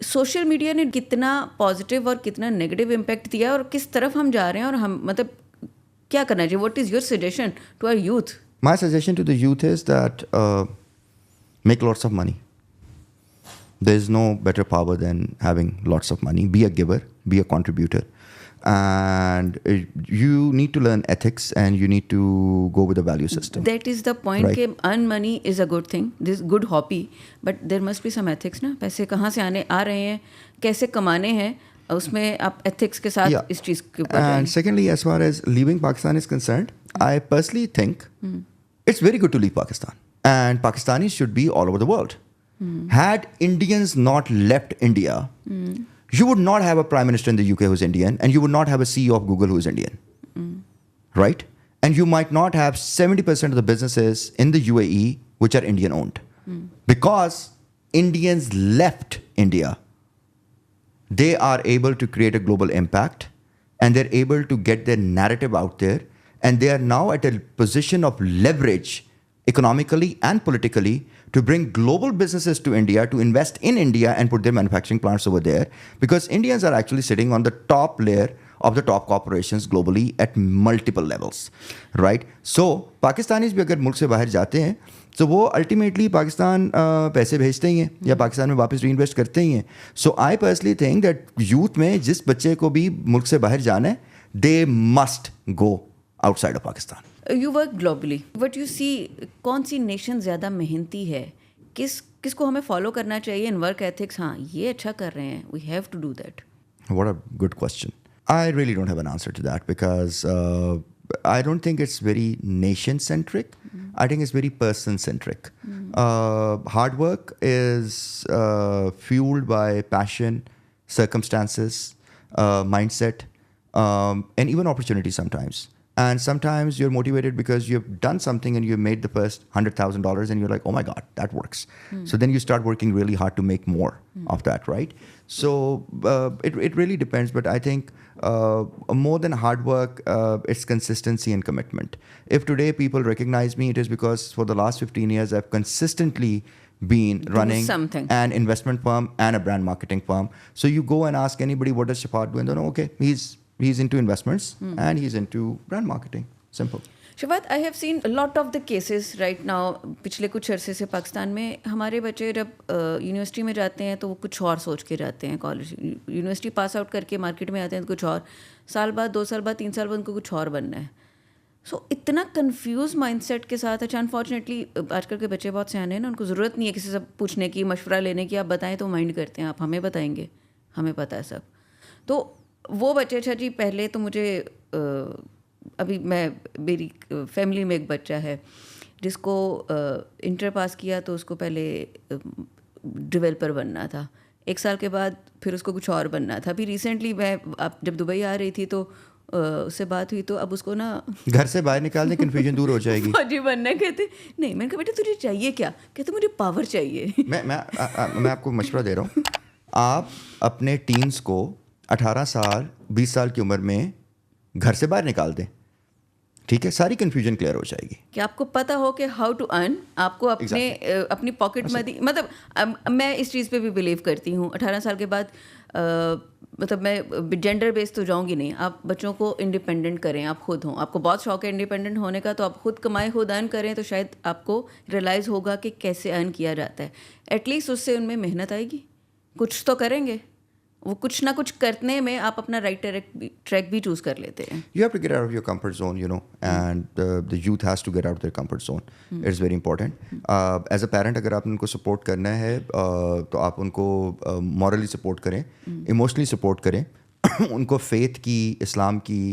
Social media ने कितना positive और कितना नेगेटिव इम्पैक्ट दिया और किस तरफ हम जा रहे हैं और हम मतलब क्या करना चाहिए? What is your suggestion to our youth? My suggestion to the youth is that make lots of money. There is no better power than having lots of money. Be a giver, be a contributor. And you need to learn ethics and you need to go with the value system. That is the point Right. कि earn money is a good thing, this good hobby, but there must be some ethics ना. पैसे कहाँ से आ रहे हैं, कैसे कमाने हैं, उसमें आप ethics के साथ Yeah. इस चीज़ के ऊपर And जाएं. secondly, as far as leaving Pakistan is concerned, I personally think it's very good to leave Pakistan. And Pakistanis should be all over the world. Had Indians not left India, you would not have a prime minister in the UK who's Indian, and you would not have a CEO of Google who's Indian. Right? And you might not have 70% of the businesses in the UAE which are Indian owned. Because Indians left India, they are able to create a global impact and they're able to get their narrative out there, and they are now at a position of leverage economically and politically to bring global businesses to India, to invest in India and put their manufacturing plants over there, because Indians are actually sitting on the top layer of the top corporations globally at multiple levels, right? So Pakistanis भी अगर मुल्क से बाहर जाते हैं तो वो ultimately Pakistan पैसे भेजते ही हैं या पाकिस्तान में वापस री इन्वेस्ट करते ही हैं. So I personally think that youth में जिस बच्चे को भी मुल्क से बाहर जाना है, they must go outside of Pakistan. You work globally. What you see, कौन सी नेशन ज़्यादा मेहनती है, किसको हमें फॉलो करना चाहिए इन वर्क एथिक्स? हाँ, ये अच्छा कर रहे हैं, we have to do that. What a good question. I really don't have an answer to that because I don't think it's very nation centric. I think it's very person centric. Hard work is fueled by passion, circumstances, mindset, and even opportunity sometimes. And sometimes you're motivated because you've done something and you've made the first $100,000 and you're like, oh my God, that works. So then you start working really hard to make more of that, right? So it really depends. But I think more than hard work, it's consistency and commitment. If today people recognize me, it is because for the last 15 years, I've consistently been running something. an investment firm and a brand marketing firm. So you go and ask anybody, what does Shafat do? And they know, okay, he's into investments and he's into brand marketing. Simple. Shafat, I have seen a lot of the cases right now. पिछले कुछ अरसे से पाकिस्तान में हमारे बच्चे जब university में जाते हैं तो वो कुछ और सोच के जाते हैं. कॉलेज यूनिवर्सिटी पास आउट करके मार्केट में आते हैं तो कुछ और, साल बाद 2 साल बाद 3 साल बाद उनको कुछ और बनना है. सो इतना कंफ्यूज माइंडसेट के साथ. अच्छा, अनफॉर्चुनेटली आजकल के बच्चे बहुत सियाने हैं ना, उनको ज़रूरत नहीं है किसी से पूछने की, मशवरा लेने की. आप बताएं तो माइंड करते हैं, आप हमें बताएंगे, हमें पता है सब. तो वो बच्चे, अच्छा जी, पहले तो मुझे अभी मेरी फैमिली में एक बच्चा है जिसको इंटर पास किया तो उसको पहले डेवलपर बनना था. 1 साल के बाद फिर उसको कुछ और बनना था. अभी रिसेंटली मैं जब दुबई आ रही थी तो उससे बात हुई तो अब उसको ना घर से बाहर निकालने कन्फ्यूजन दूर हो जाएगी. फौजी बनना. कहते नहीं, मैंने कहा बेटा तुझे चाहिए क्या? कहते मुझे पावर चाहिए. मैं आपको मशवरा दे रहा हूँ. आप अपने टीन्स को 18 साल 20 साल की उम्र में घर से बाहर निकाल दें, ठीक है? सारी कन्फ्यूजन क्लियर हो जाएगी. कि आपको पता हो कि हाउ टू अर्न, आपको अपनी पॉकेट मनी. मतलब मैं इस चीज़ पे भी बिलीव करती हूँ. 18 साल के बाद मतलब मैं जेंडर बेस तो जाऊँगी नहीं. आप बच्चों को इंडिपेंडेंट करें, आप खुद हों. आपको बहुत शौक है इंडिपेंडेंट होने का तो आप खुद कमाएं, खुद अर्न करें, तो शायद आपको रियलाइज़ होगा कि कैसे अर्न किया जाता है. एटलीस्ट उससे उनमें मेहनत आएगी, कुछ तो करेंगे. वो कुछ ना कुछ करने में आप अपना राइट ट्रैक भी चूज कर लेते हैं. You have to get out of your comfort zone, you know, and the youth has to get out of their comfort zone. It's very important. As a parent, अगर आप उनको support करना है तो आप उनको मॉरली सपोर्ट करें, emotionally support करें. उनको फेथ की, इस्लाम की,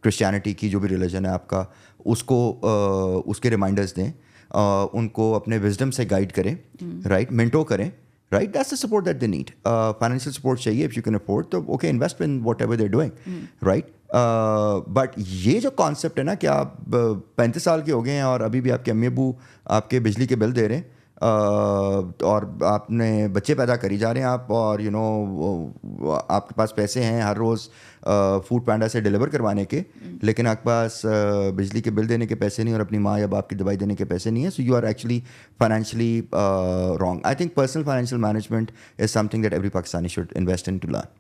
क्रिश्चियनिटी की, जो भी रिलीजन है आपका, उसको उसके रिमाइंडर्स दें. उनको अपने विजडम से गाइड करें, राइट? मेंटोर करें. Right, that's the support that they need. Financial support चाहिए if you can afford. तो okay, invest in whatever they're doing, right? But ये जो concept है ना कि आप 35 साल के हो गए हैं और अभी भी आपके अम्मी अबू आपके बिजली के बिल दे रहे हैं, और आपने बच्चे पैदा करी जा रहे हैं आप, और आपके पास पैसे हैं हर रोज़ फूड पैंडा से डिलीवर करवाने के, लेकिन आपके पास बिजली के बिल देने के पैसे नहीं और अपनी माँ या बाप की दवाई देने के पैसे नहीं है, so you are actually financially wrong. I think personal financial management is something that every Pakistani should invest in to learn.